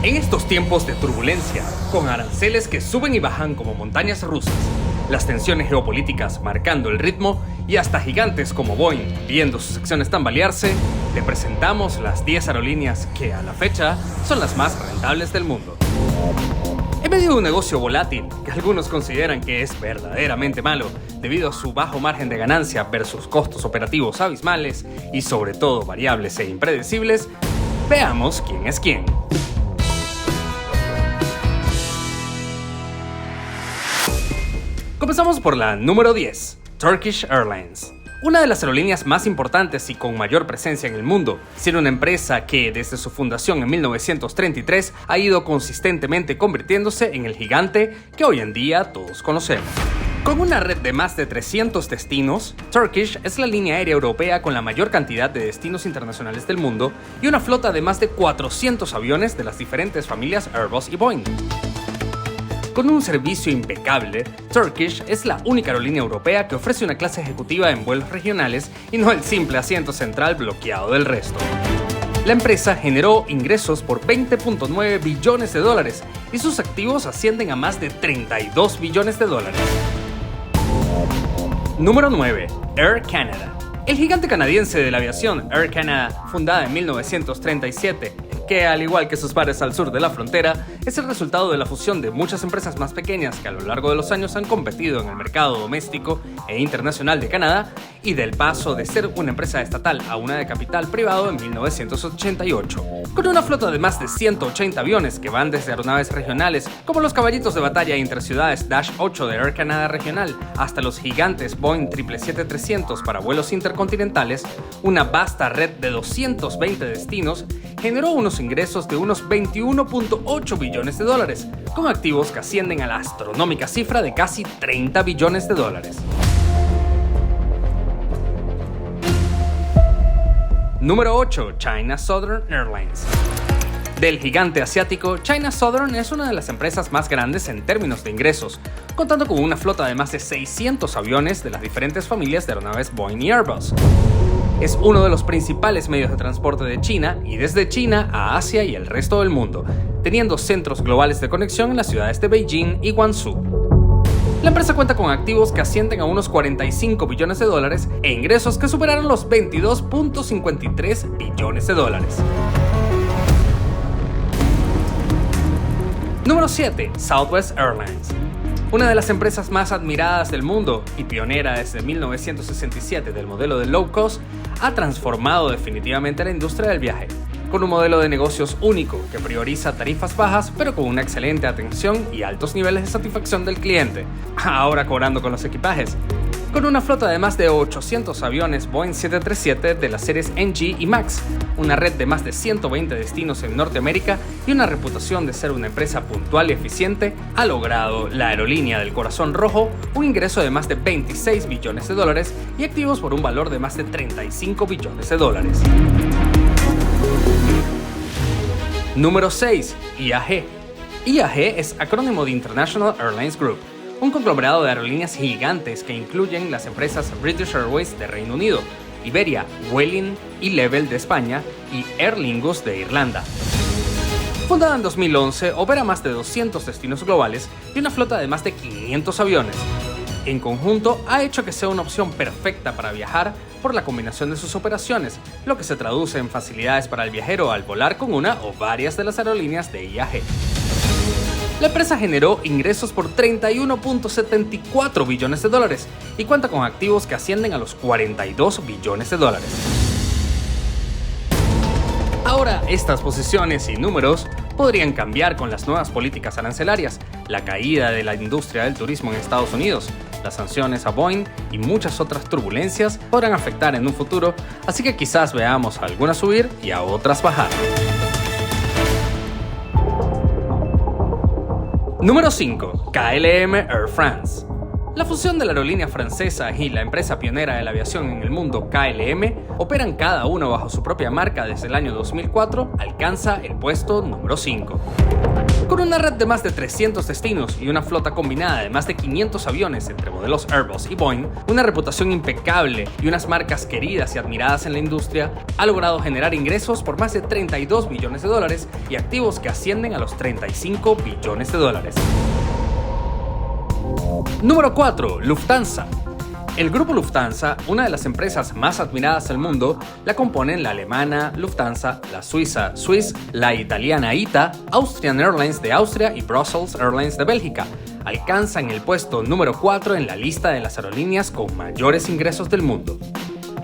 En estos tiempos de turbulencia, con aranceles que suben y bajan como montañas rusas, las tensiones geopolíticas marcando el ritmo y hasta gigantes como Boeing viendo sus acciones tambalearse, le presentamos las 10 aerolíneas que a la fecha son las más rentables del mundo. En medio de un negocio volátil que algunos consideran que es verdaderamente malo debido a su bajo margen de ganancia versus costos operativos abismales y sobre todo variables e impredecibles, veamos quién es quién. Comenzamos por la número 10, Turkish Airlines. Una de las aerolíneas más importantes y con mayor presencia en el mundo, siendo una empresa que desde su fundación en 1933 ha ido consistentemente convirtiéndose en el gigante que hoy en día todos conocemos. Con una red de más de 300 destinos, Turkish es la línea aérea europea con la mayor cantidad de destinos internacionales del mundo y una flota de más de 400 aviones de las diferentes familias Airbus y Boeing. Con un servicio impecable, Turkish es la única aerolínea europea que ofrece una clase ejecutiva en vuelos regionales y no el simple asiento central bloqueado del resto. La empresa generó ingresos por 20.9 billones de dólares y sus activos ascienden a más de 32 billones de dólares. Número 9. Air Canada. El gigante canadiense de la aviación Air Canada, fundada en 1937, que al igual que sus pares al sur de la frontera, es el resultado de la fusión de muchas empresas más pequeñas que a lo largo de los años han competido en el mercado doméstico e internacional de Canadá y del paso de ser una empresa estatal a una de capital privado en 1988. Con una flota de más de 180 aviones que van desde aeronaves regionales como los caballitos de batalla interciudades Dash 8 de Air Canada Regional hasta los gigantes Boeing 777-300 para vuelos intercontinentales, una vasta red de 220 destinos generó unos ingresos de unos 21.8 billones de dólares, con activos que ascienden a la astronómica cifra de casi 30 billones de dólares. Número 8. China Southern Airlines. Del gigante asiático, China Southern es una de las empresas más grandes en términos de ingresos, contando con una flota de más de 600 aviones de las diferentes familias de aeronaves Boeing y Airbus. Es uno de los principales medios de transporte de China y desde China a Asia y el resto del mundo, teniendo centros globales de conexión en las ciudades de Beijing y Guangzhou. La empresa cuenta con activos que ascienden a unos 45 billones de dólares e ingresos que superaron los 22.53 billones de dólares. Número 7. Southwest Airlines. Una de las empresas más admiradas del mundo y pionera desde 1967 del modelo de low cost, ha transformado definitivamente la industria del viaje, con un modelo de negocios único que prioriza tarifas bajas pero con una excelente atención y altos niveles de satisfacción del cliente, ahora cobrando con los equipajes. Con una flota de más de 800 aviones Boeing 737 de las series NG y MAX, una red de más de 120 destinos en Norteamérica y una reputación de ser una empresa puntual y eficiente, ha logrado la aerolínea del corazón rojo un ingreso de más de 26 billones de dólares y activos por un valor de más de 35 billones de dólares. Número 6. IAG. IAG es acrónimo de International Airlines Group, un conglomerado de aerolíneas gigantes que incluyen las empresas British Airways de Reino Unido, Iberia, Vueling y Level de España y Aer Lingus de Irlanda. Fundada en 2011, opera más de 200 destinos globales y una flota de más de 500 aviones. En conjunto, ha hecho que sea una opción perfecta para viajar por la combinación de sus operaciones, lo que se traduce en facilidades para el viajero al volar con una o varias de las aerolíneas de IAG. La empresa generó ingresos por 31.74 billones de dólares y cuenta con activos que ascienden a los 42 billones de dólares. Ahora, estas posiciones y números podrían cambiar con las nuevas políticas arancelarias, la caída de la industria del turismo en Estados Unidos, las sanciones a Boeing y muchas otras turbulencias podrán afectar en un futuro, así que quizás veamos a algunas subir y a otras bajar. Número 5. KLM Air France. La fusión de la aerolínea francesa y la empresa pionera de la aviación en el mundo KLM, operan cada uno bajo su propia marca desde el año 2004, alcanza el puesto número 5. Con una red de más de 300 destinos y una flota combinada de más de 500 aviones entre modelos Airbus y Boeing, una reputación impecable y unas marcas queridas y admiradas en la industria, ha logrado generar ingresos por más de 32 billones de dólares y activos que ascienden a los 35 billones de dólares. Número 4. Lufthansa. El grupo Lufthansa, una de las empresas más admiradas del mundo, la componen la alemana Lufthansa, la suiza Swiss, la italiana ITA, Austrian Airlines de Austria y Brussels Airlines de Bélgica. Alcanzan el puesto número 4 en la lista de las aerolíneas con mayores ingresos del mundo.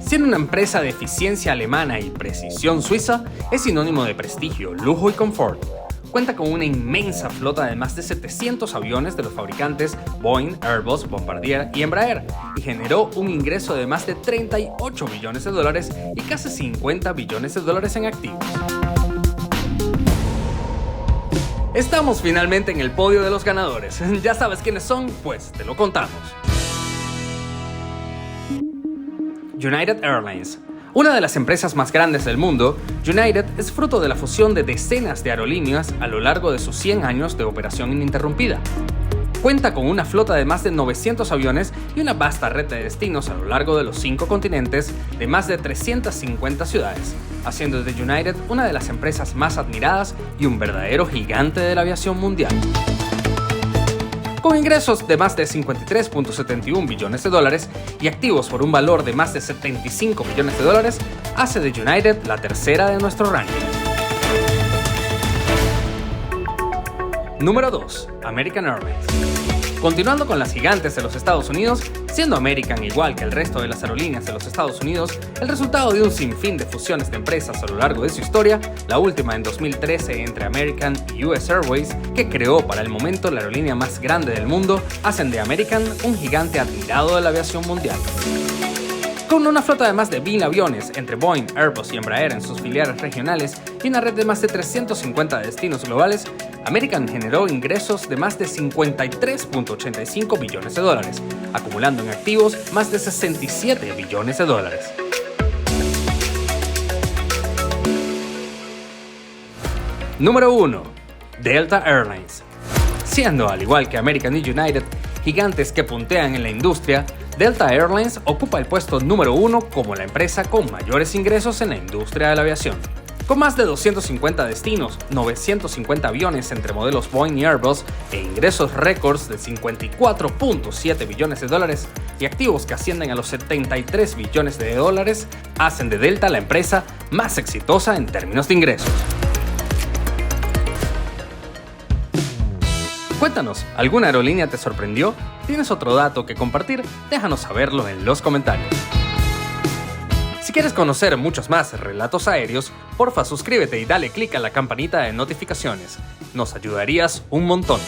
Siendo una empresa de eficiencia alemana y precisión suiza, es sinónimo de prestigio, lujo y confort. Cuenta con una inmensa flota de más de 700 aviones de los fabricantes Boeing, Airbus, Bombardier y Embraer, y generó un ingreso de más de 38 billones de dólares y casi 50 billones de dólares en activos. Estamos finalmente en el podio de los ganadores. ¿Ya sabes quiénes son? Pues te lo contamos. United Airlines. Una de las empresas más grandes del mundo, United es fruto de la fusión de decenas de aerolíneas a lo largo de sus 100 años de operación ininterrumpida. Cuenta con una flota de más de 900 aviones y una vasta red de destinos a lo largo de los 5 continentes de más de 350 ciudades, haciendo de United una de las empresas más admiradas y un verdadero gigante de la aviación mundial. Con ingresos de más de 53.71 billones de dólares y activos por un valor de más de 75 billones de dólares, hace de United la tercera de nuestro ranking. Número 2. American Airlines. Continuando con las gigantes de los Estados Unidos, siendo American igual que el resto de las aerolíneas de los Estados Unidos, el resultado de un sinfín de fusiones de empresas a lo largo de su historia, la última en 2013 entre American y US Airways, que creó para el momento la aerolínea más grande del mundo, hacen de American un gigante admirado de la aviación mundial. Con una flota de más de 1000 aviones entre Boeing, Airbus y Embraer en sus filiales regionales y una red de más de 350 destinos globales, American generó ingresos de más de 53.85 billones de dólares, acumulando en activos más de 67 billones de dólares. Número 1. Delta Airlines. Siendo, al igual que American y United, gigantes que puntean en la industria, Delta Airlines ocupa el puesto número 1 como la empresa con mayores ingresos en la industria de la aviación. Con más de 250 destinos, 950 aviones entre modelos Boeing y Airbus e ingresos récords de 54.7 billones de dólares y activos que ascienden a los 73 billones de dólares, hacen de Delta la empresa más exitosa en términos de ingresos. Cuéntanos, ¿alguna aerolínea te sorprendió? ¿Tienes otro dato que compartir? Déjanos saberlo en los comentarios. Si quieres conocer muchos más relatos aéreos, porfa suscríbete y dale click a la campanita de notificaciones. Nos ayudarías un montón.